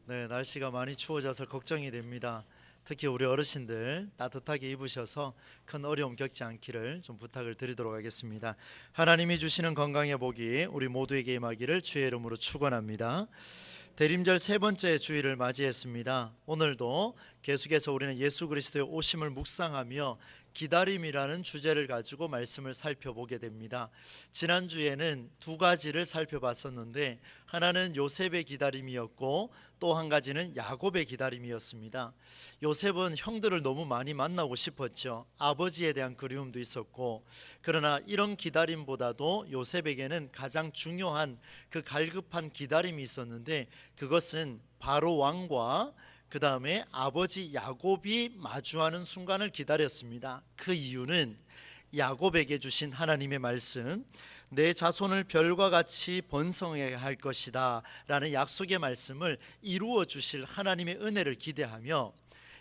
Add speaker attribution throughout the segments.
Speaker 1: 네, 날씨가 많이 추워져서 걱정이 됩니다. 특히 우리 어르신들 따뜻하게 입으셔서 큰 어려움 겪지 않기를 좀 부탁을 드리도록 하겠습니다. 하나님이 주시는 건강의 복이 우리 모두에게 임하기를 주의 이름으로 축원합니다. 대림절 세 번째 주일을 맞이했습니다. 오늘도 계속해서 우리는 예수 그리스도의 오심을 묵상하며 기다림이라는 주제를 가지고 말씀을 살펴보게 됩니다. 지난주에는 두 가지를 살펴봤었는데 하나는 요셉의 기다림이었고 또 한 가지는 야곱의 기다림이었습니다. 요셉은 형들을 너무 많이 만나고 싶었죠. 아버지에 대한 그리움도 있었고, 그러나 이런 기다림보다도 요셉에게는 가장 중요한 그 갈급한 기다림이 있었는데, 그것은 바로 왕과 그 다음에 아버지 야곱이 마주하는 순간을 기다렸습니다. 그 이유는 야곱에게 주신 하나님의 말씀, 내 자손을 별과 같이 번성하게 할 것이다 라는 약속의 말씀을 이루어 주실 하나님의 은혜를 기대하며,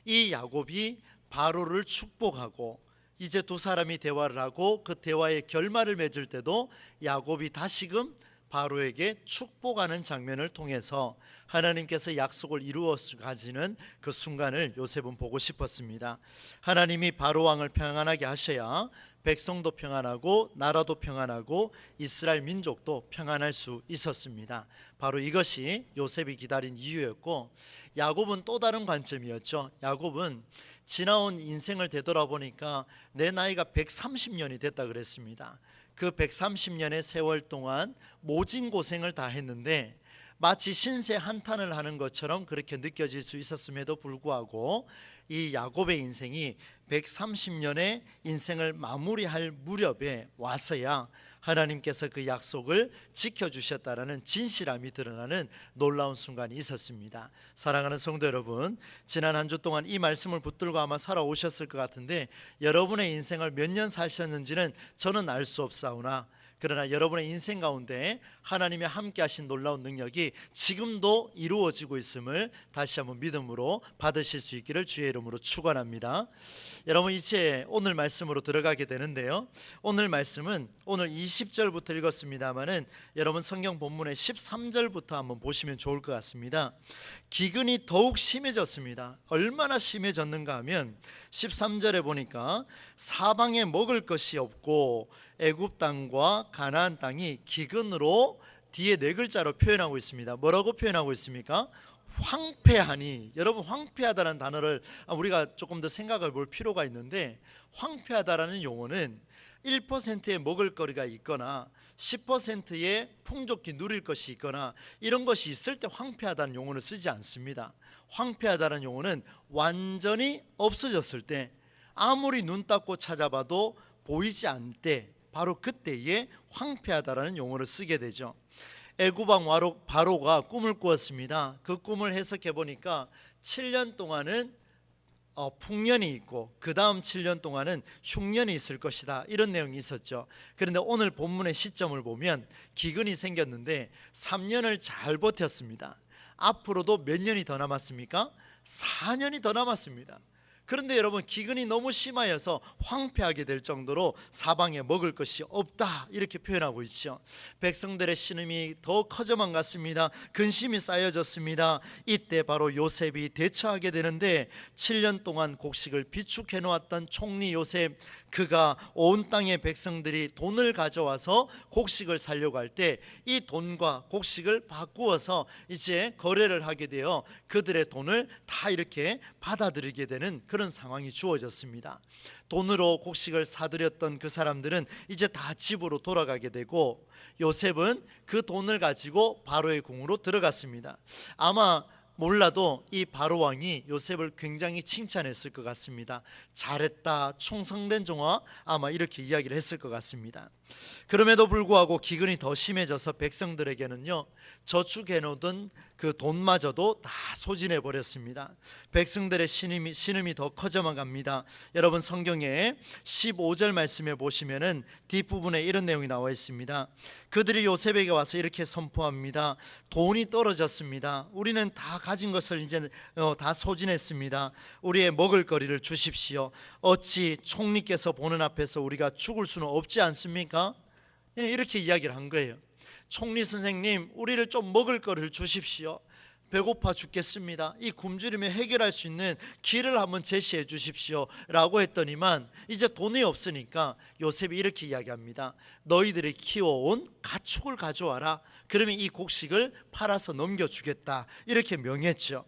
Speaker 1: 이 야곱이 바로를 축복하고 이제 두 사람이 대화를 하고 그 대화의 결말을 맺을 때도 야곱이 다시금 바로에게 축복하는 장면을 통해서 하나님께서 약속을 이루어 가지는 그 순간을 요셉은 보고 싶었습니다. 하나님이 바로 왕을 평안하게 하셔야 백성도 평안하고 나라도 평안하고 이스라엘 민족도 평안할 수 있었습니다. 바로 이것이 요셉이 기다린 이유였고, 야곱은 또 다른 관점이었죠. 야곱은 지나온 인생을 되돌아보니까 내 나이가 130년이 됐다 그랬습니다. 그 130년의 세월 동안 모진 고생을 다 했는데 마치 신세 한탄을 하는 것처럼 그렇게 느껴질 수 있었음에도 불구하고 이 야곱의 인생이 130년의 인생을 마무리할 무렵에 와서야 하나님께서 그 약속을 지켜주셨다라는 진실함이 드러나는 놀라운 순간이 있었습니다. 사랑하는 성도 여러분, 지난 한 주 동안 이 말씀을 붙들고 아마 살아오셨을 것 같은데, 여러분의 인생을 몇 년 사셨는지는 저는 알 수 없사오나, 그러나 여러분의 인생 가운데 하나님이 함께 하신 놀라운 능력이 지금도 이루어지고 있음을 다시 한번 믿음으로 받으실 수 있기를 주의 이름으로 축원합니다. 여러분, 이제 오늘 말씀으로 들어가게 되는데요, 오늘 말씀은 오늘 20절부터 읽었습니다마는 여러분 성경 본문의 13절부터 한번 보시면 좋을 것 같습니다. 기근이 더욱 심해졌습니다. 얼마나 심해졌는가 하면 13절에 보니까 사방에 먹을 것이 없고 애굽 땅과 가나안 땅이 기근으로 뒤에 네 글자로 표현하고 있습니다. 뭐라고 표현하고 있습니까? 황폐하니. 여러분, 황폐하다는 단어를 우리가 조금 더 생각을 볼 필요가 있는데, 황폐하다라는 용어는 1%의 먹을거리가 있거나 10%의 풍족히 누릴 것이 있거나 이런 것이 있을 때 황폐하다는 용어를 쓰지 않습니다. 황폐하다는 용어는 완전히 없어졌을 때, 아무리 눈 닦고 찾아봐도 보이지 않을 때, 바로 그때에 황폐하다라는 용어를 쓰게 되죠. 애굽 왕 바로가 꿈을 꾸었습니다. 그 꿈을 해석해 보니까 7년 동안은 풍년이 있고 그 다음 7년 동안은 흉년이 있을 것이다, 이런 내용이 있었죠. 그런데 오늘 본문의 시점을 보면 기근이 생겼는데 3년을 잘 버텼습니다. 앞으로도 몇 년이 더 남았습니까? 4년이 더 남았습니다. 그런데 여러분, 기근이 너무 심하여서 황폐하게 될 정도로 사방에 먹을 것이 없다, 이렇게 표현하고 있죠. 백성들의 신음이 더 커져만 갔습니다. 근심이 쌓여졌습니다. 이때 바로 요셉이 대처하게 되는데, 7년 동안 곡식을 비축해 놓았던 총리 요셉, 그가 온 땅의 백성들이 돈을 가져와서 곡식을 사려고 할 때 이 돈과 곡식을 바꾸어서 이제 거래를 하게 되어 그들의 돈을 다 이렇게 받아들이게 되는 그런 상황이 주어졌습니다. 돈으로 곡식을 사들였던 그 사람들은 이제 다 집으로 돌아가게 되고, 요셉은 그 돈을 가지고 바로의 궁으로 들어갔습니다. 아마 몰라도 이 바로 왕이 요셉을 굉장히 칭찬했을 것 같습니다. 잘했다, 충성된 종아, 아마 이렇게 이야기를 했을 것 같습니다. 그럼에도 불구하고 기근이 더 심해져서 백성들에게는요, 저축해 놓던 그 돈마저도 다 소진해 버렸습니다. 백성들의 신음이 더 커져만 갑니다. 여러분, 성경에 15절 말씀에 보시면은 뒷부분에 이런 내용이 나와 있습니다. 그들이 요셉에게 와서 이렇게 선포합니다. 돈이 떨어졌습니다. 우리는 다 가진 것을 이제 다 소진했습니다. 우리의 먹을 거리를 주십시오. 어찌 총리께서 보는 앞에서 우리가 죽을 수는 없지 않습니까? 이렇게 이야기를 한 거예요. 총리 선생님, 우리를 좀 먹을 거리를 주십시오. 배고파 죽겠습니다. 이 굶주림을 해결할 수 있는 길을 한번 제시해 주십시오 라고 했더니만 이제 돈이 없으니까 요셉이 이렇게 이야기합니다. 너희들이 키워온 가축을 가져와라. 그러면 이 곡식을 팔아서 넘겨주겠다. 이렇게 명했죠.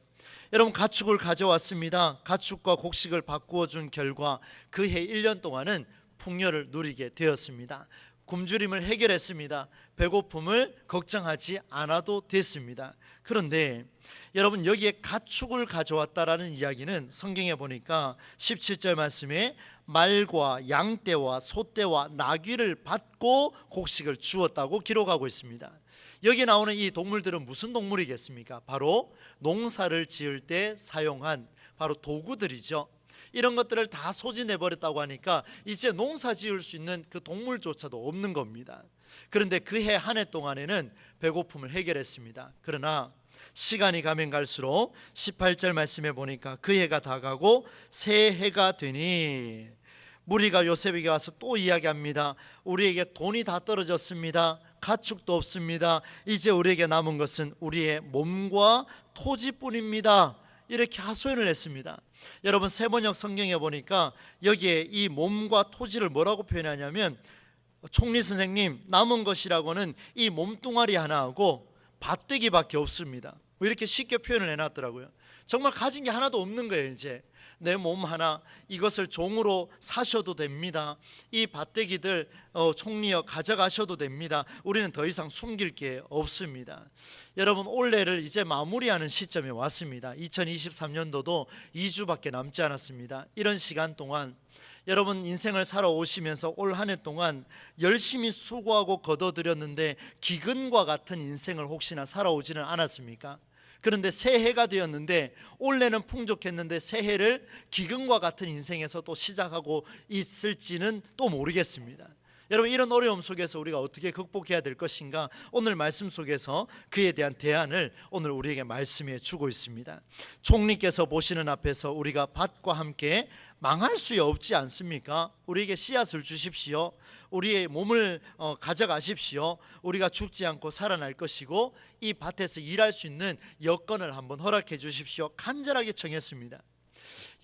Speaker 1: 여러분, 가축을 가져왔습니다. 가축과 곡식을 바꾸어 준 결과 그해 1년 동안은 풍요를 누리게 되었습니다. 굶주림을 해결했습니다. 배고픔을 걱정하지 않아도 됐습니다. 그런데 여러분, 여기에 가축을 가져왔다라는 이야기는 성경에 보니까 17절 말씀에 말과 양떼와 소떼와 나귀를 받고 곡식을 주었다고 기록하고 있습니다. 여기 나오는 이 동물들은 무슨 동물이겠습니까? 바로 농사를 지을 때 사용한 바로 도구들이죠. 이런 것들을 다 소진해버렸다고 하니까 이제 농사 지을 수 있는 그 동물조차도 없는 겁니다. 그런데 그 해 한 해 동안에는 배고픔을 해결했습니다. 그러나 시간이 가면 갈수록 18절 말씀에 보니까 그 해가 다가고 새 해가 되니 무리가 요셉에게 와서 또 이야기합니다. 우리에게 돈이 다 떨어졌습니다. 가축도 없습니다. 이제 우리에게 남은 것은 우리의 몸과 토지뿐입니다. 이렇게 하소연을 했습니다. 여러분, 세번역 성경에 보니까 여기에 이 몸과 토지를 뭐라고 표현하냐면, 총리 선생님, 남은 것이라고는 이 몸뚱아리 하나하고 밭대기밖에 없습니다. 이렇게 쉽게 표현을 해놨더라고요. 정말 가진 게 하나도 없는 거예요. 이제 내 몸 하나, 이것을 종으로 사셔도 됩니다. 이 밭대기들 총리여 가져가셔도 됩니다. 우리는 더 이상 숨길 게 없습니다. 여러분, 올해를 이제 마무리하는 시점에 왔습니다. 2023년도도 2주밖에 남지 않았습니다. 이런 시간 동안 여러분, 인생을 살아오시면서 올 한 해 동안 열심히 수고하고 거둬들였는데 기근과 같은 인생을 혹시나 살아오지는 않았습니까? 그런데 새해가 되었는데 올해는 풍족했는데 새해를 기근과 같은 인생에서 또 시작하고 있을지는 또 모르겠습니다. 여러분, 이런 어려움 속에서 우리가 어떻게 극복해야 될 것인가, 오늘 말씀 속에서 그에 대한 대안을 오늘 우리에게 말씀해 주고 있습니다. 총리께서 보시는 앞에서 우리가 밭과 함께 망할 수 없지 않습니까? 우리에게 씨앗을 주십시오. 우리의 몸을 가져가십시오. 우리가 죽지 않고 살아날 것이고 이 밭에서 일할 수 있는 여건을 한번 허락해 주십시오. 간절하게 청했습니다.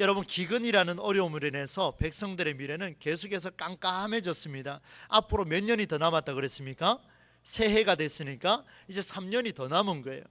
Speaker 1: 여러분, 기근이라는 어려움으로 인해서 백성들의 미래는 계속해서 깜깜해졌습니다. 앞으로 몇 년이 더 남았다 그랬습니까? 새해가 됐으니까 이제 3년이 더 남은 거예요.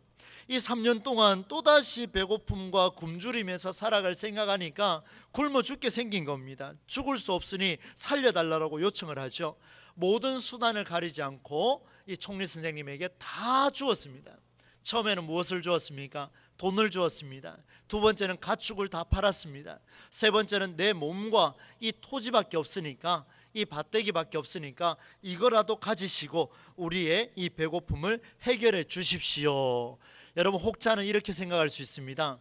Speaker 1: 이 3년 동안 또다시 배고픔과 굶주림에서 살아갈 생각하니까 굶어 죽게 생긴 겁니다. 죽을 수 없으니 살려달라고 요청을 하죠. 모든 수단을 가리지 않고 이 총리 선생님에게 다 주었습니다. 처음에는 무엇을 주었습니까? 돈을 주었습니다. 두 번째는 가축을 다 팔았습니다. 세 번째는 내 몸과 이 토지밖에 없으니까, 이 밭대기밖에 없으니까 이거라도 가지시고 우리의 이 배고픔을 해결해 주십시오. 여러분, 혹자는 이렇게 생각할 수 있습니다.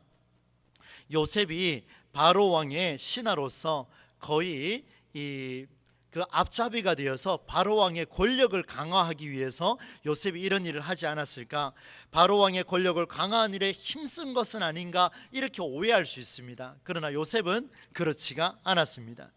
Speaker 1: 요셉이 바로 왕의 신하로서 거의 그 앞잡이가 되어서 바로 왕의 권력을 강화하기 위해서 요셉이 이런 일을 하지 않았을까? 바로 왕의 권력을 강화한 일에 힘쓴 것은 아닌가? 이렇게 오해할 수 있습니다. 그러나 요셉은 그렇지가 않았습니다.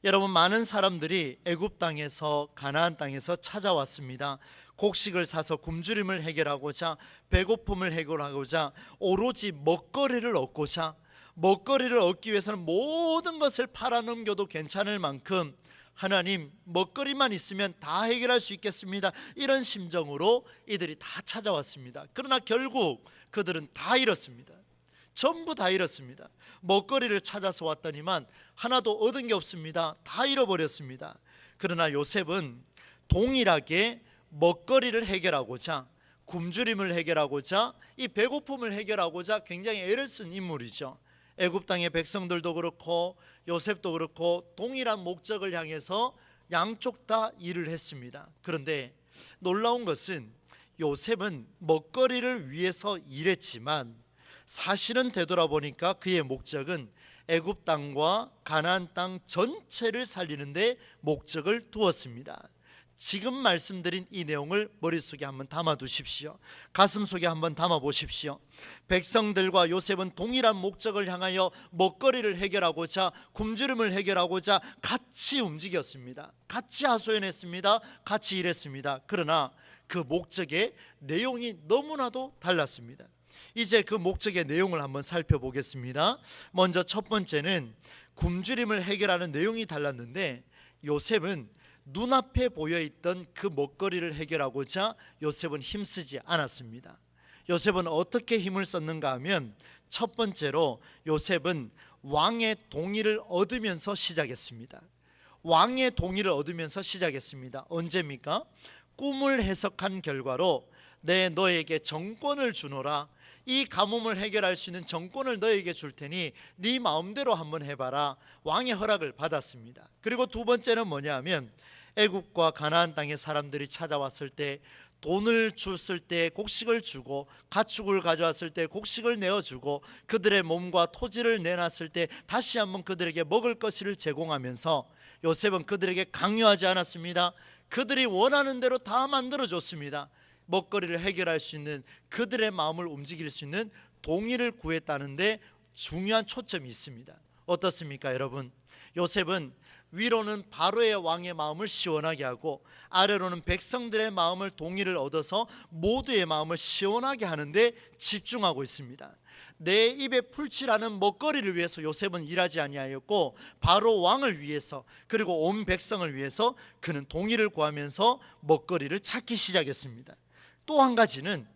Speaker 1: 여러분, 많은 사람들이 애굽 땅에서 가나안 땅에서 찾아왔습니다. 곡식을 사서 굶주림을 해결하고자, 배고픔을 해결하고자, 오로지 먹거리를 얻고자, 먹거리를 얻기 위해서는 모든 것을 팔아넘겨도 괜찮을 만큼 하나님, 먹거리만 있으면 다 해결할 수 있겠습니다. 이런 심정으로 이들이 다 찾아왔습니다. 그러나 결국 그들은 다 잃었습니다. 전부 다 잃었습니다. 먹거리를 찾아서 왔더니만 하나도 얻은 게 없습니다. 다 잃어버렸습니다. 그러나 요셉은 동일하게 먹거리를 해결하고자, 굶주림을 해결하고자, 이 배고픔을 해결하고자 굉장히 애를 쓴 인물이죠. 애굽 땅의 백성들도 그렇고 요셉도 그렇고 동일한 목적을 향해서 양쪽 다 일을 했습니다. 그런데 놀라운 것은 요셉은 먹거리를 위해서 일했지만 사실은 되돌아보니까 그의 목적은 애굽 땅과 가나안 땅 전체를 살리는 데 목적을 두었습니다. 지금 말씀드린 이 내용을 머릿속에 한번 담아두십시오. 가슴속에 한번 담아보십시오. 백성들과 요셉은 동일한 목적을 향하여 먹거리를 해결하고자, 굶주림을 해결하고자 같이 움직였습니다. 같이 하소연했습니다. 같이 일했습니다. 그러나 그 목적의 내용이 너무나도 달랐습니다. 이제 그 목적의 내용을 한번 살펴보겠습니다. 먼저 첫 번째는 굶주림을 해결하는 내용이 달랐는데, 요셉은 눈앞에 보여있던 그 먹거리를 해결하고자 요셉은 힘쓰지 않았습니다. 요셉은 어떻게 힘을 썼는가 하면, 첫 번째로 요셉은 왕의 동의를 얻으면서 시작했습니다. 왕의 동의를 얻으면서 시작했습니다. 언제입니까? 꿈을 해석한 결과로 내 너에게 정권을 주노라, 이 가뭄을 해결할 수 있는 정권을 너에게 줄 테니 네 마음대로 한번 해봐라, 왕의 허락을 받았습니다. 그리고 두 번째는 뭐냐 하면, 애굽과 가나안 땅의 사람들이 찾아왔을 때 돈을 줬을 때 곡식을 주고, 가축을 가져왔을 때 곡식을 내어주고, 그들의 몸과 토지를 내놨을 때 다시 한번 그들에게 먹을 것을 제공하면서 요셉은 그들에게 강요하지 않았습니다. 그들이 원하는 대로 다 만들어줬습니다. 먹거리를 해결할 수 있는, 그들의 마음을 움직일 수 있는 동의를 구했다는데 중요한 초점이 있습니다. 어떻습니까 여러분? 요셉은 위로는 바로의 왕의 마음을 시원하게 하고, 아래로는 백성들의 마음을 동의를 얻어서 모두의 마음을 시원하게 하는데 집중하고 있습니다. 내 입에 풀칠하는 먹거리를 위해서 요셉은 일하지 아니하였고, 바로 왕을 위해서, 그리고 온 백성을 위해서 그는 동의를 구하면서 먹거리를 찾기 시작했습니다. 또 한 가지는,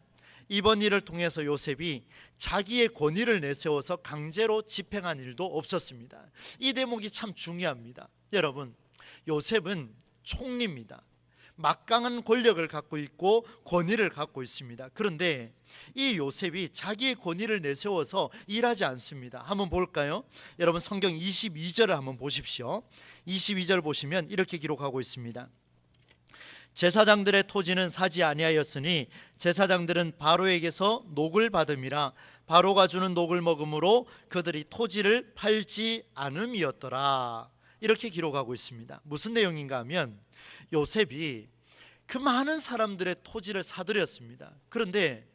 Speaker 1: 이번 일을 통해서 요셉이 자기의 권위를 내세워서 강제로 집행한 일도 없었습니다. 이 대목이 참 중요합니다. 여러분, 요셉은 총리입니다. 막강한 권력을 갖고 있고 권위를 갖고 있습니다. 그런데 이 요셉이 자기의 권위를 내세워서 일하지 않습니다. 한번 볼까요? 여러분, 성경 22절을 한번 보십시오. 22절 보시면 이렇게 기록하고 있습니다. 제사장들의 토지는 사지 아니하였으니 제사장들은 바로에게서 녹을 받음이라, 바로가 주는 녹을 먹음으로 그들이 토지를 팔지 않음이었더라. 이렇게 기록하고 있습니다. 무슨 내용인가 하면, 요셉이 그 많은 사람들의 토지를 사들였습니다. 그런데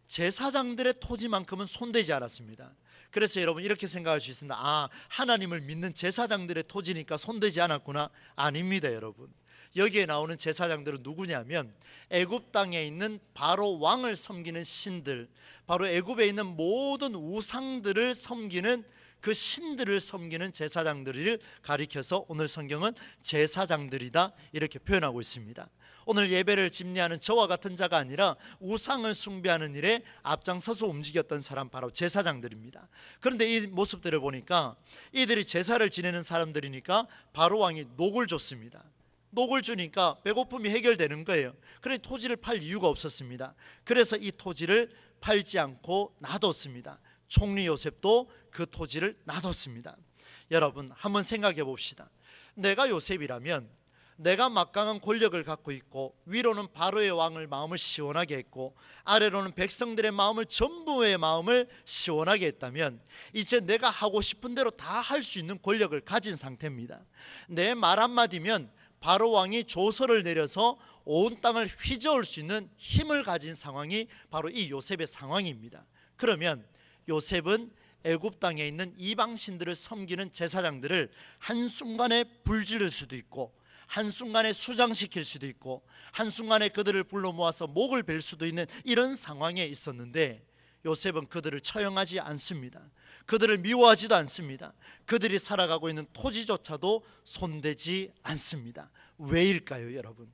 Speaker 1: 제사장들의 토지만큼은 손대지 않았습니다. 그래서 여러분, 이렇게 생각할 수 있습니다. 아, 하나님을 믿는 제사장들의 토지니까 손대지 않았구나. 아닙니다 여러분. 여기에 나오는 제사장들은 누구냐면, 애굽 땅에 있는 바로 왕을 섬기는 신들, 바로 애굽에 있는 모든 우상들을 섬기는, 그 신들을 섬기는 제사장들을 가리켜서 오늘 성경은 제사장들이다 이렇게 표현하고 있습니다. 오늘 예배를 집례하는 저와 같은 자가 아니라 우상을 숭배하는 일에 앞장서서 움직였던 사람, 바로 제사장들입니다. 그런데 이 모습들을 보니까 이들이 제사를 지내는 사람들이니까 바로 왕이 녹을 줬습니다. 녹을 주니까 배고픔이 해결되는 거예요. 그러니 토지를 팔 이유가 없었습니다. 그래서 이 토지를 팔지 않고 놔뒀습니다. 총리 요셉도 그 토지를 놔뒀습니다. 여러분, 한번 생각해 봅시다. 내가 요셉이라면, 내가 막강한 권력을 갖고 있고, 위로는 바로의 왕을 마음을 시원하게 했고, 아래로는 백성들의 마음을, 전부의 마음을 시원하게 했다면, 이제 내가 하고 싶은 대로 다 할 수 있는 권력을 가진 상태입니다. 내 말 한마디면 바로 왕이 조서를 내려서 온 땅을 휘저을 수 있는 힘을 가진 상황이 바로 이 요셉의 상황입니다. 그러면 요셉은 애굽 땅에 있는 이방 신들을 섬기는 제사장들을 한순간에 불지를 수도 있고, 한순간에 수장시킬 수도 있고, 한순간에 그들을 불러 모아서 목을 벨 수도 있는 이런 상황에 있었는데, 요셉은 그들을 처형하지 않습니다. 그들을 미워하지도 않습니다. 그들이 살아가고 있는 토지조차도 손대지 않습니다. 왜일까요 여러분?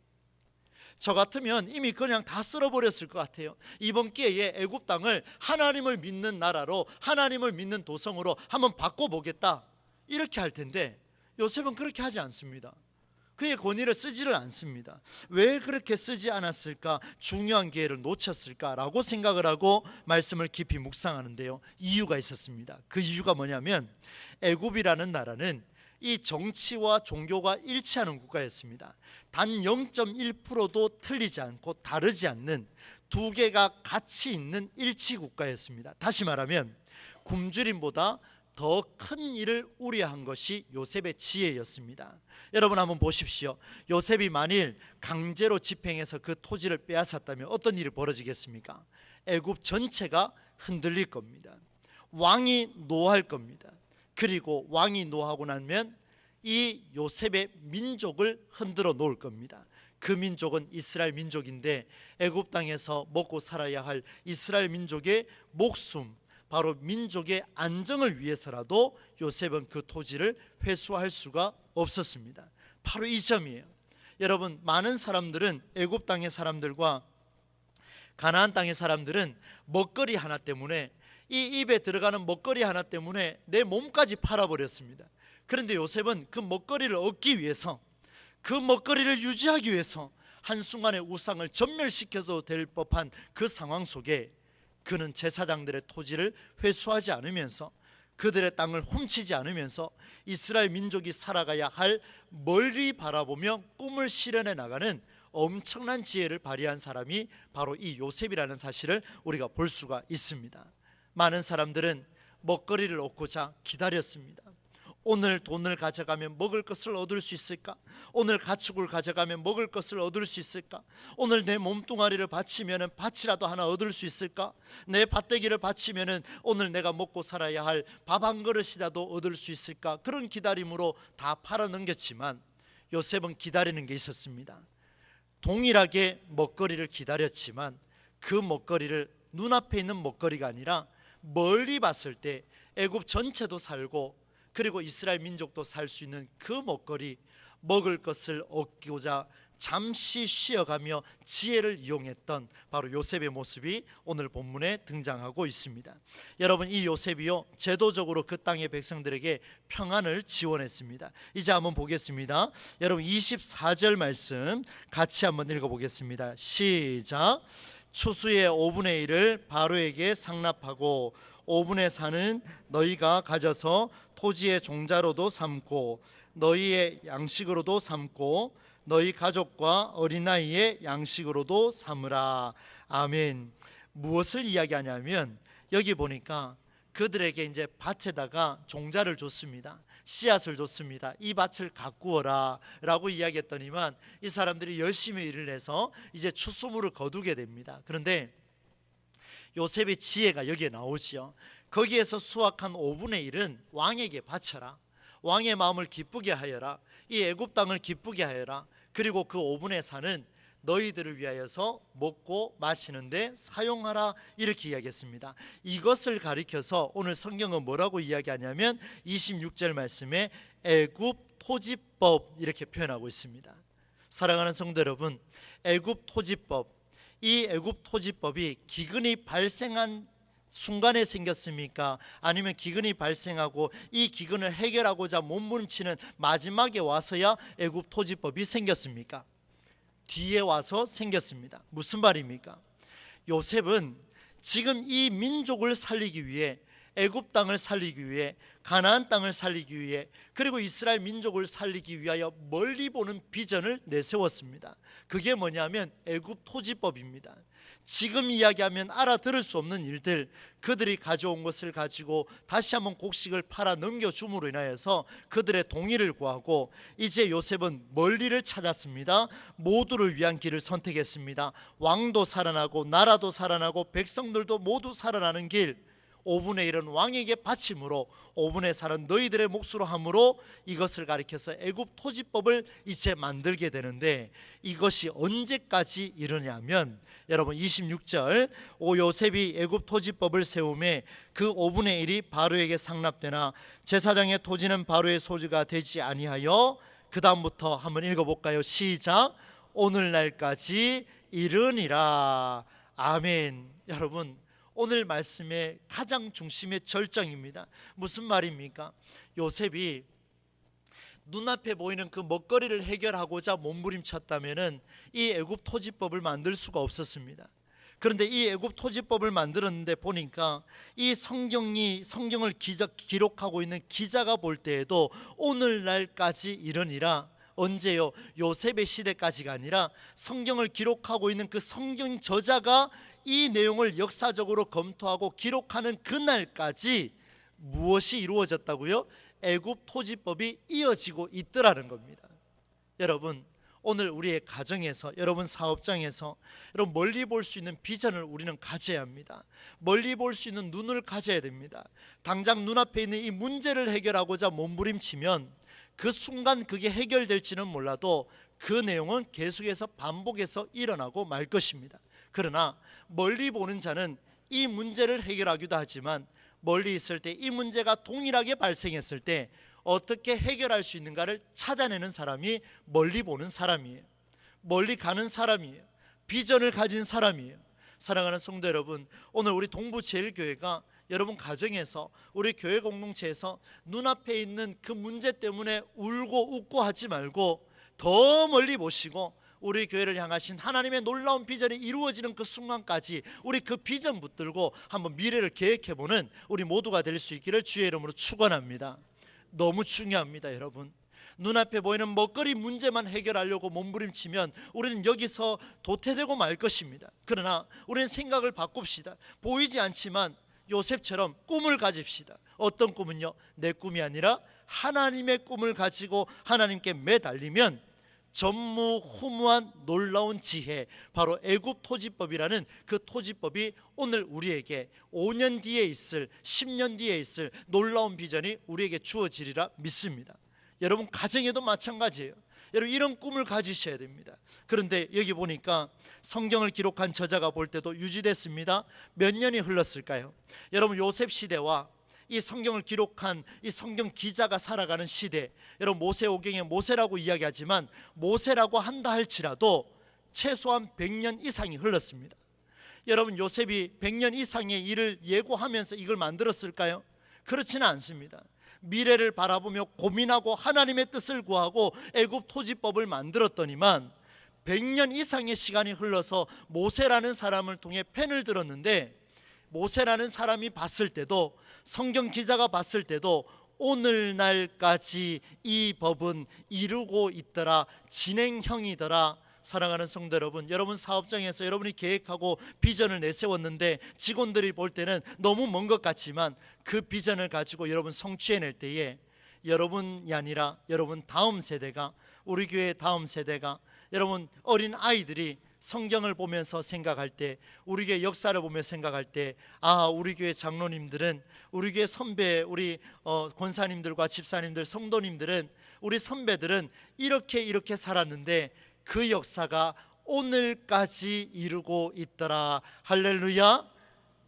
Speaker 1: 저 같으면 이미 그냥 다 쓸어버렸을 것 같아요. 이번 기회에 애굽 땅을 하나님을 믿는 나라로, 하나님을 믿는 도성으로 한번 바꿔보겠다 이렇게 할 텐데, 요셉은 그렇게 하지 않습니다. 그의 권위를 쓰지를 않습니다. 왜 그렇게 쓰지 않았을까? 중요한 기회를 놓쳤을까라고 생각을 하고 말씀을 깊이 묵상하는데요, 이유가 있었습니다. 그 이유가 뭐냐면, 애굽이라는 나라는 이 정치와 종교가 일치하는 국가였습니다. 단 0.1%도 틀리지 않고 다르지 않는 두 개가 같이 있는 일치 국가였습니다. 다시 말하면 굶주림보다 더 큰 일을 우려한 것이 요셉의 지혜였습니다. 여러분, 한번 보십시오. 요셉이 만일 강제로 집행해서 그 토지를 빼앗았다면 어떤 일이 벌어지겠습니까? 애굽 전체가 흔들릴 겁니다. 왕이 노할 겁니다. 그리고 왕이 노하고 나면 이 요셉의 민족을 흔들어 놓을 겁니다. 그 민족은 이스라엘 민족인데 애굽 땅에서 먹고 살아야 할 이스라엘 민족의 목숨, 바로 민족의 안정을 위해서라도 요셉은 그 토지를 회수할 수가 없었습니다. 바로 이 점이에요. 여러분, 많은 사람들은 애굽 땅의 사람들과 가나안 땅의 사람들은 먹거리 하나 때문에, 이 입에 들어가는 먹거리 하나 때문에 내 몸까지 팔아버렸습니다. 그런데 요셉은 그 먹거리를 얻기 위해서, 그 먹거리를 유지하기 위해서 한순간에 우상을 전멸시켜도 될 법한 그 상황 속에 그는 제사장들의 토지를 회수하지 않으면서, 그들의 땅을 훔치지 않으면서 이스라엘 민족이 살아가야 할 멀리 바라보며 꿈을 실현해 나가는 엄청난 지혜를 발휘한 사람이 바로 이 요셉이라는 사실을 우리가 볼 수가 있습니다. 많은 사람들은 먹거리를 얻고자 기다렸습니다. 오늘 돈을 가져가면 먹을 것을 얻을 수 있을까? 오늘 가축을 가져가면 먹을 것을 얻을 수 있을까? 오늘 내 몸뚱아리를 바치면 밭이라도 하나 얻을 수 있을까? 내 밭대기를 바치면 오늘 내가 먹고 살아야 할 밥 한 그릇이라도 얻을 수 있을까? 그런 기다림으로 다 팔아넘겼지만 요셉은 기다리는 게 있었습니다. 동일하게 먹거리를 기다렸지만 그 먹거리를 눈앞에 있는 먹거리가 아니라 멀리 봤을 때 애굽 전체도 살고 그리고 이스라엘 민족도 살 수 있는 그 먹거리, 먹을 것을 얻고자 잠시 쉬어가며 지혜를 이용했던 바로 요셉의 모습이 오늘 본문에 등장하고 있습니다. 여러분, 이 요셉이요, 제도적으로 그 땅의 백성들에게 평안을 지원했습니다. 이제 한번 보겠습니다. 여러분, 24절 말씀 같이 한번 읽어보겠습니다. 시작. 추수의 5분의 1을 바로에게 상납하고 5분의 4는 너희가 가져서 토지의 종자로도 삼고 너희의 양식으로도 삼고 너희 가족과 어린아이의 양식으로도 삼으라. 아멘. 무엇을 이야기하냐면 여기 보니까 그들에게 이제 밭에다가 종자를 줬습니다. 씨앗을 줬습니다. 이 밭을 가꾸어라 라고 이야기했더니만 이 사람들이 열심히 일을 해서 이제 추수물을 거두게 됩니다. 그런데 요셉의 지혜가 여기에 나오지요. 거기에서 수확한 5분의 1은 왕에게 바쳐라. 왕의 마음을 기쁘게 하여라. 이 애굽 땅을 기쁘게 하여라. 그리고 그 5분의 4는 너희들을 위하여서 먹고 마시는데 사용하라. 이렇게 이야기했습니다. 이것을 가리켜서 오늘 성경은 뭐라고 이야기하냐면 26절 말씀에 애굽 토지법 이렇게 표현하고 있습니다. 사랑하는 성도 여러분, 애굽 토지법, 이 애굽 토지법이 기근이 발생한 순간에 생겼습니까? 아니면 기근이 발생하고 이 기근을 해결하고자 몸부림치는 마지막에 와서야 애굽 토지법이 생겼습니까? 뒤에 와서 생겼습니다. 무슨 말입니까? 요셉은 지금 이 민족을 살리기 위해, 애굽 땅을 살리기 위해, 가나안 땅을 살리기 위해, 그리고 이스라엘 민족을 살리기 위하여 멀리 보는 비전을 내세웠습니다. 그게 뭐냐면 애굽 토지법입니다. 지금 이야기하면 알아들을 수 없는 일들, 그들이 가져온 것을 가지고 다시 한번 곡식을 팔아 넘겨줌으로 인하여서 그들의 동의를 구하고 이제 요셉은 멀리를 찾았습니다. 모두를 위한 길을 선택했습니다. 왕도 살아나고 나라도 살아나고 백성들도 모두 살아나는 길, 5분의 1은 왕에게 바침으로 5분의 4는 너희들의 몫으로 함으로 이것을 가리켜서 애굽 토지법을 이제 만들게 되는데 이것이 언제까지 이르냐면 여러분 26절 오 요셉이 애굽 토지법을 세우매 그 5분의 1이 바로에게 상납되나 제사장의 토지는 바로의 소유가 되지 아니하여 그 다음부터 한번 읽어볼까요? 시작. 오늘날까지 이르니라. 아멘. 여러분 오늘 말씀의 가장 중심의 절정입니다. 무슨 말입니까? 요셉이 눈앞에 보이는 그 먹거리를 해결하고자 몸부림쳤다면은 이 애굽 토지법을 만들 수가 없었습니다. 그런데 이 애굽 토지법을 만들었는데 보니까 이 성경을 기록하고 있는 기자가 볼 때에도 오늘날까지 이르니라. 언제요? 요셉의 시대까지가 아니라 성경을 기록하고 있는 그 성경 저자가 이 내용을 역사적으로 검토하고 기록하는 그날까지 무엇이 이루어졌다고요? 애굽 토지법이 이어지고 있더라는 겁니다. 여러분 오늘 우리의 가정에서, 여러분 사업장에서 여러분 멀리 볼 수 있는 비전을 우리는 가져야 합니다. 멀리 볼 수 있는 눈을 가져야 됩니다. 당장 눈앞에 있는 이 문제를 해결하고자 몸부림치면 그 순간 그게 해결될지는 몰라도 그 내용은 계속해서 반복해서 일어나고 말 것입니다. 그러나 멀리 보는 자는 이 문제를 해결하기도 하지만 멀리 있을 때 이 문제가 동일하게 발생했을 때 어떻게 해결할 수 있는가를 찾아내는 사람이 멀리 보는 사람이에요. 멀리 가는 사람이에요. 비전을 가진 사람이에요. 사랑하는 성도 여러분, 오늘 우리 동부제일교회가 여러분 가정에서, 우리 교회 공동체에서 눈앞에 있는 그 문제 때문에 울고 웃고 하지 말고 더 멀리 보시고 우리 교회를 향하신 하나님의 놀라운 비전이 이루어지는 그 순간까지 우리 그 비전 붙들고 한번 미래를 계획해보는 우리 모두가 될 수 있기를 주의 이름으로 축원합니다. 너무 중요합니다. 여러분, 눈앞에 보이는 먹거리 문제만 해결하려고 몸부림치면 우리는 여기서 도태되고 말 것입니다. 그러나 우리는 생각을 바꿉시다. 보이지 않지만 요셉처럼 꿈을 가집시다. 어떤 꿈은요? 내 꿈이 아니라 하나님의 꿈을 가지고 하나님께 매달리면 전무후무한 놀라운 지혜, 바로 애굽 토지법이라는 그 토지법이 오늘 우리에게 5년 뒤에 있을, 10년 뒤에 있을 놀라운 비전이 우리에게 주어지리라 믿습니다. 여러분 가정에도 마찬가지예요. 여러분 이런 꿈을 가지셔야 됩니다. 그런데 여기 보니까 성경을 기록한 저자가 볼 때도 유지됐습니다. 몇 년이 흘렀을까요? 여러분 요셉 시대와 이 성경을 기록한 이 성경 기자가 살아가는 시대, 여러분 모세오경에 모세라고 이야기하지만 모세라고 한다 할지라도 최소한 100년 이상이 흘렀습니다. 여러분 요셉이 100년 이상의 일을 예고하면서 이걸 만들었을까요? 그렇지는 않습니다. 미래를 바라보며 고민하고 하나님의 뜻을 구하고 애굽 토지법을 만들었더니만 100년 이상의 시간이 흘러서 모세라는 사람을 통해 펜을 들었는데, 모세라는 사람이 봤을 때도, 성경 기자가 봤을 때도 오늘날까지 이 법은 이루고 있더라, 진행형이더라. 사랑하는 성도 여러분, 여러분 사업장에서 여러분이 계획하고 비전을 내세웠는데 직원들이 볼 때는 너무 먼 것 같지만 그 비전을 가지고 여러분 성취해낼 때에 여러분이 아니라 여러분 다음 세대가, 우리 교회의 다음 세대가, 여러분 어린 아이들이 성경을 보면서 생각할 때, 우리 교회 역사를 보며 생각할 때, 아, 우리 교회 장로님들은, 우리 교회 선배, 우리 권사님들과 집사님들, 성도님들은, 우리 선배들은 이렇게 살았는데 그 역사가 오늘까지 이루고 있더라. 할렐루야.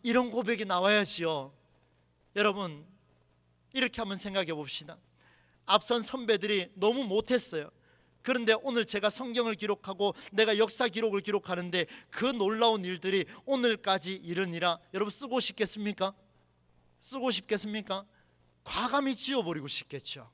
Speaker 1: 이런 고백이 나와야지요. 여러분 이렇게 한번 생각해 봅시다. 앞선 선배들이 너무 못했어요. 그런데 오늘 제가 성경을 기록하고 내가 역사 기록을 기록하는데 그 놀라운 일들이 오늘까지 이르니라. 여러분 쓰고 싶겠습니까? 쓰고 싶겠습니까? 과감히 지워버리고 싶겠죠.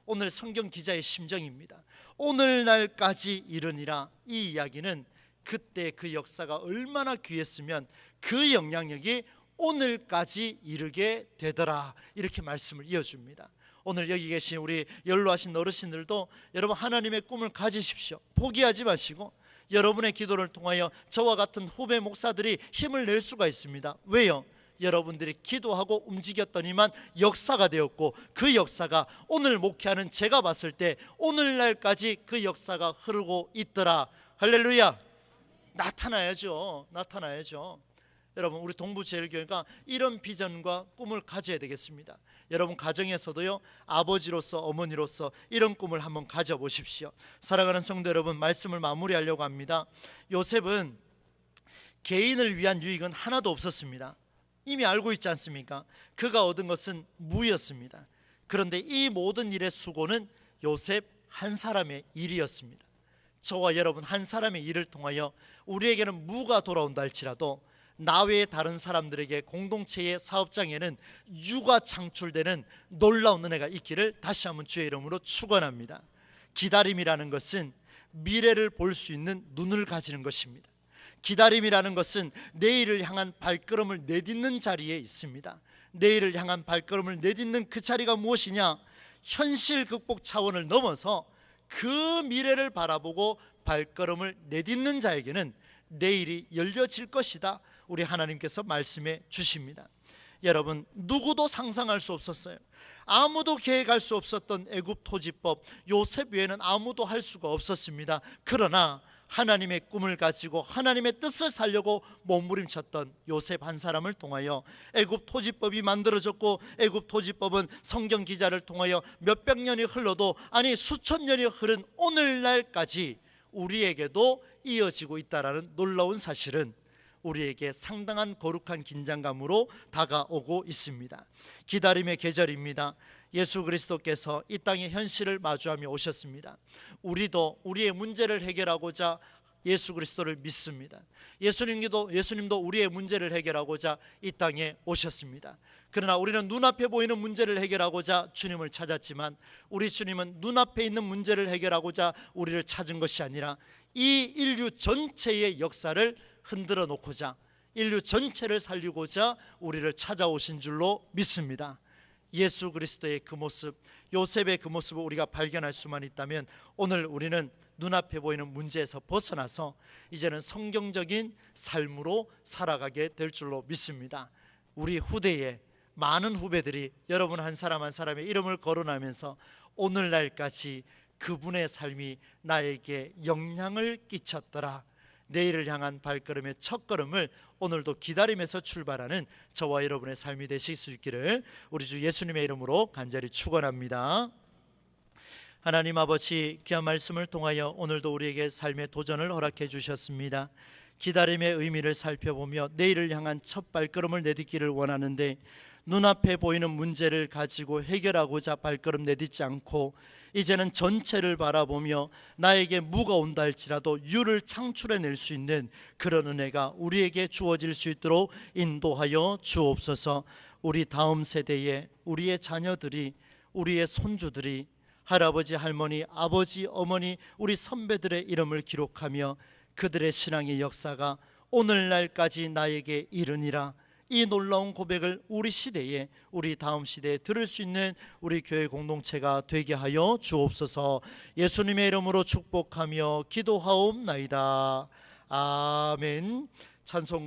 Speaker 1: 오늘 성경 기자의 심정입니다. 오늘날까지 이르니라. 이 이야기는 그때 그 역사가 얼마나 귀했으면 그 영향력이 오늘까지 이르게 되더라. 이렇게 말씀을 이어줍니다. 오늘 여기 계신 우리 연로하신 어르신들도 여러분 하나님의 꿈을 가지십시오. 포기하지 마시고 여러분의 기도를 통하여 저와 같은 후배 목사들이 힘을 낼 수가 있습니다. 왜요? 여러분들이 기도하고 움직였더니만 역사가 되었고, 그 역사가 오늘 목회하는 제가 봤을 때 오늘날까지 그 역사가 흐르고 있더라. 할렐루야. 나타나야죠. 나타나야죠. 여러분 우리 동부제일교회가 이런 비전과 꿈을 가져야 되겠습니다. 여러분 가정에서도요, 아버지로서 어머니로서 이런 꿈을 한번 가져보십시오. 사랑하는 성도 여러분, 말씀을 마무리하려고 합니다. 요셉은 개인을 위한 유익은 하나도 없었습니다. 이미 알고 있지 않습니까? 그가 얻은 것은 무였습니다. 그런데 이 모든 일의 수고는 요셉 한 사람의 일이었습니다. 저와 여러분 한 사람의 일을 통하여 우리에게는 무가 돌아온다 할지라도 나 외의 다른 사람들에게 공동체의 사업장에는 유가 창출되는 놀라운 은혜가 있기를 다시 한번 주의 이름으로 축원합니다. 기다림이라는 것은 미래를 볼 수 있는 눈을 가지는 것입니다. 기다림이라는 것은 내일을 향한 발걸음을 내딛는 자리에 있습니다. 내일을 향한 발걸음을 내딛는 그 자리가 무엇이냐? 현실 극복 차원을 넘어서 그 미래를 바라보고 발걸음을 내딛는 자에게는 내일이 열려질 것이다. 우리 하나님께서 말씀해 주십니다. 여러분 누구도 상상할 수 없었어요. 아무도 계획할 수 없었던 애굽 토지법, 요셉 외에는 아무도 할 수가 없었습니다. 그러나 하나님의 꿈을 가지고 하나님의 뜻을 살려고 몸부림쳤던 요셉 한 사람을 통하여 애굽 토지법이 만들어졌고, 애굽 토지법은 성경 기자를 통하여 몇백 년이 흘러도, 아니 수천 년이 흐른 오늘날까지 우리에게도 이어지고 있다라는 놀라운 사실은 우리에게 상당한 거룩한 긴장감으로 다가오고 있습니다. 기다림의 계절입니다. 예수 그리스도께서 이 땅의 현실을 마주하며 오셨습니다. 우리도 우리의 문제를 해결하고자 예수 그리스도를 믿습니다. 예수님도 우리의 문제를 해결하고자 이 땅에 오셨습니다. 그러나 우리는 눈앞에 보이는 문제를 해결하고자 주님을 찾았지만, 우리 주님은 눈앞에 있는 문제를 해결하고자 우리를 찾은 것이 아니라 이 인류 전체의 역사를 흔들어 놓고자, 인류 전체를 살리고자 우리를 찾아오신 줄로 믿습니다. 예수 그리스도의 그 모습, 요셉의 그 모습을 우리가 발견할 수만 있다면, 오늘 우리는 눈앞에 보이는 문제에서 벗어나서 이제는 성경적인 삶으로 살아가게 될 줄로 믿습니다. 우리 후대에 많은 후배들이 여러분 한 사람 한 사람의 이름을 거론하면서 오늘날까지 그분의 삶이 나에게 영향을 끼쳤더라, 내일을 향한 발걸음의 첫걸음을 오늘도 기다리면서 출발하는 저와 여러분의 삶이 되실 수 있기를 우리 주 예수님의 이름으로 간절히 축원합니다. 하나님 아버지, 귀한 말씀을 통하여 오늘도 우리에게 삶의 도전을 허락해 주셨습니다. 기다림의 의미를 살펴보며 내일을 향한 첫 발걸음을 내딛기를 원하는데, 눈앞에 보이는 문제를 가지고 해결하고자 발걸음 내딛지 않고 이제는 전체를 바라보며 나에게 무가 온다 할지라도 유를 창출해낼 수 있는 그런 은혜가 우리에게 주어질 수 있도록 인도하여 주옵소서. 우리 다음 세대에 우리의 자녀들이, 우리의 손주들이 할아버지, 할머니, 아버지, 어머니, 우리 선배들의 이름을 기록하며 그들의 신앙의 역사가 오늘날까지 나에게 이르니라, 이 놀라운 고백을 우리 시대에, 우리 다음 시대에 들을 수 있는 우리 교회 공동체가 되게 하여 주옵소서. 예수님의 이름으로 축복하며 기도하옵나이다. 아멘. 찬송가